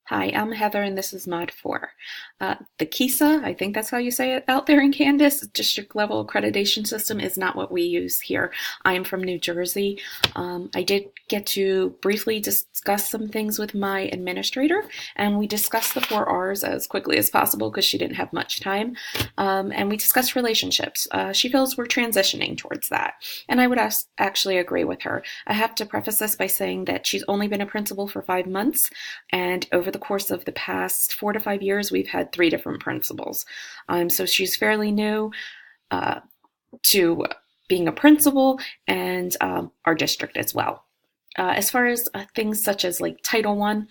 Hi, I'm Heather, and this is Mod 4. The KISA, I think that's how you say it out there in Candace, district level accreditation system is not what we use here. I am from New Jersey. I did get to briefly discuss some things with my administrator, and we discussed the 4 R's as quickly as possible because she didn't have much time. And we discussed relationships. She feels we're transitioning towards that, and I would actually agree with her. I have to preface this by saying that she's only been a principal for 5 months, and over the course of the past 4 to 5 years, we've had 3 different principals. So she's fairly new uh, to being a principal and our district as well. As far as things such as like Title I,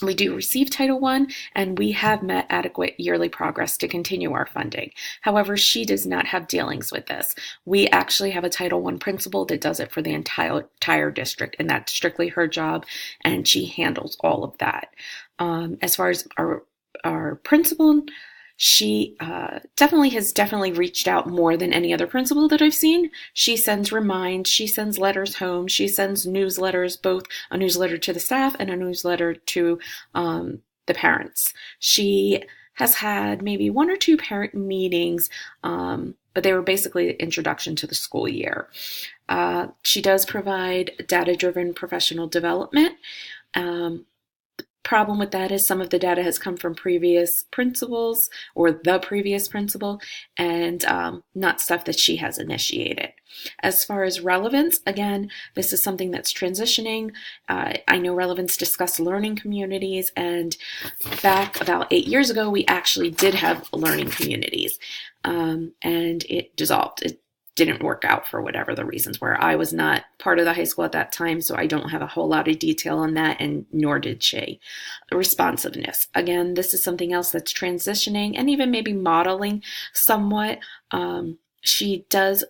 we do receive Title I, and we have met adequate yearly progress to continue our funding. However, she does not have dealings with this. We actually have a Title I principal that does it for the entire district, and that's strictly her job, and she handles all of that. As far as our principal, she definitely has reached out more than any other principal that I've seen. She sends reminds, she sends letters home, she sends newsletters, both a newsletter to the staff and a newsletter to the parents. She has had maybe 1 or 2 parent meetings, but they were basically the introduction to the school year. She does provide data-driven professional development. Problem with that is some of the data has come from previous principals or the previous principal, and not stuff that she has initiated. As far as relevance, again, this is something that's transitioning. I know relevance discussed learning communities, and back about 8 years ago, we actually did have learning communities, and it dissolved. It didn't work out for whatever the reasons were. I was not part of the high school at that time, so I don't have a whole lot of detail on that, and nor did she. Responsiveness. Again, this is something else that's transitioning and even maybe modeling somewhat. She does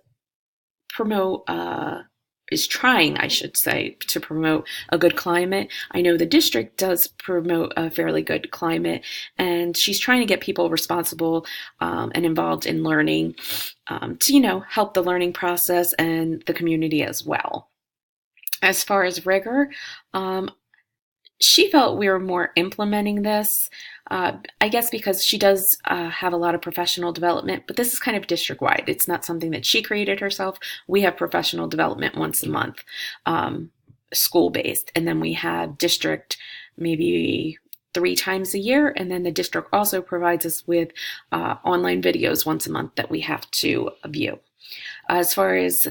promote, is trying, I should say, to promote a good climate. I know the district does promote a fairly good climate, and she's trying to get people responsible and involved in learning to, help the learning process and the community as well. As far as rigor, she felt we were more implementing this. I guess because she does have a lot of professional development, but this is kind of district wide. It's not something that she created herself. We have professional development once a month, school based, and then we have district maybe 3 times a year, and then the district also provides us with online videos once a month that we have to view. As far as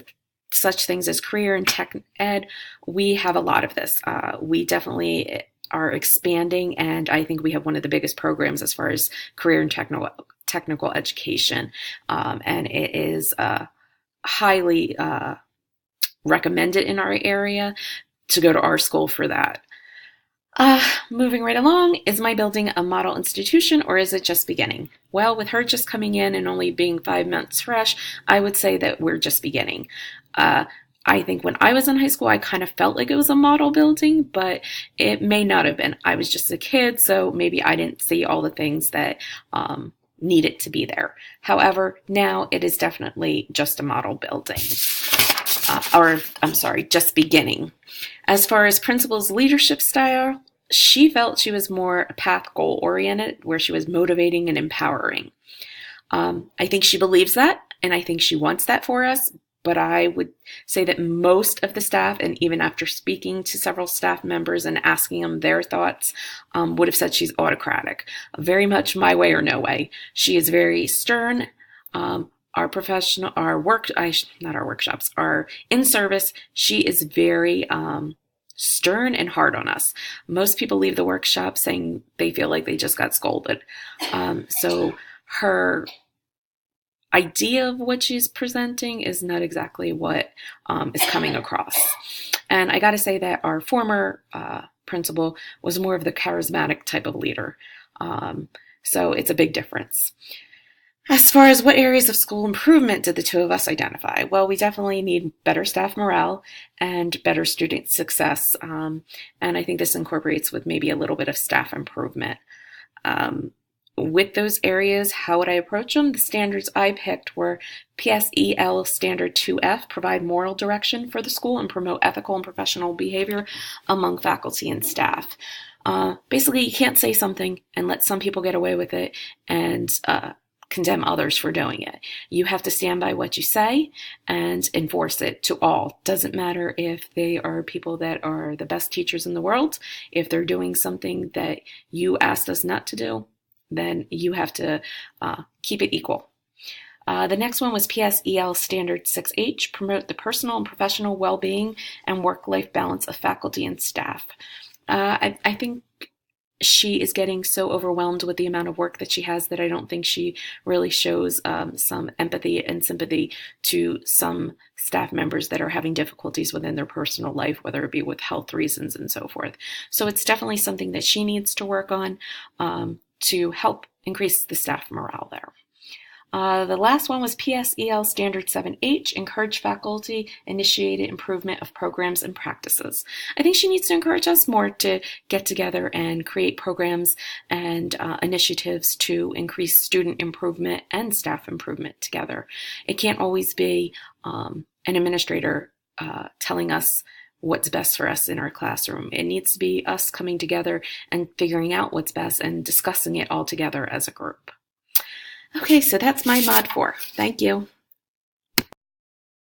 such things as career and tech ed, we have a lot of this. We definitely are expanding, and I think we have one of the biggest programs as far as career and technical education, and it is highly recommended in our area to go to our school for that. Moving right along, is my building a model institution or is it just beginning? Well, with her just coming in and only being 5 months fresh, I would say that we're just beginning. I think when I was in high school, I kind of felt like it was a model building, but it may not have been. I was just a kid, so maybe I didn't see all the things that needed to be there. However, now it is definitely just a model building. Or, I'm sorry, just beginning. As far as principal's leadership style, she felt she was more path goal oriented, where she was motivating and empowering. I think she believes that, and I think she wants that for us. But I would say that most of the staff, and even after speaking to several staff members and asking them their thoughts, would have said she's autocratic. Very much my way or no way. She is very stern. Our professional, not our workshops, our in service, she is very stern and hard on us. Most people leave the workshop saying they feel like they just got scolded. So her idea of what she's presenting is not exactly what is coming across. And I got to say that our former principal was more of the charismatic type of leader. So it's a big difference. As far as what areas of school improvement did the two of us identify? Well, we definitely need better staff morale and better student success. And I think this incorporates with maybe a little bit of staff improvement. With those areas, how would I approach them? The standards I picked were PSEL Standard 2F, provide moral direction for the school and promote ethical and professional behavior among faculty and staff. Basically, you can't say something and let some people get away with it and condemn others for doing it. You have to stand by what you say and enforce it to all. Doesn't matter if they are people that are the best teachers in the world. If they're doing something that you asked us not to do, then you have to keep it equal. The next one was PSEL Standard 6H, promote the personal and professional well-being and work-life balance of faculty and staff. I think she is getting so overwhelmed with the amount of work that she has that I don't think she really shows some empathy and sympathy to some staff members that are having difficulties within their personal life, whether it be with health reasons and so forth. So it's definitely something that she needs to work on to help increase the staff morale there. The last one was PSEL Standard 7H, encourage faculty initiated improvement of programs and practices. I think she needs to encourage us more to get together and create programs and initiatives to increase student improvement and staff improvement together. It can't always be an administrator telling us what's best for us in our classroom. It needs to be us coming together and figuring out what's best and discussing it all together as a group. Okay, so that's my Mod 4. Thank you.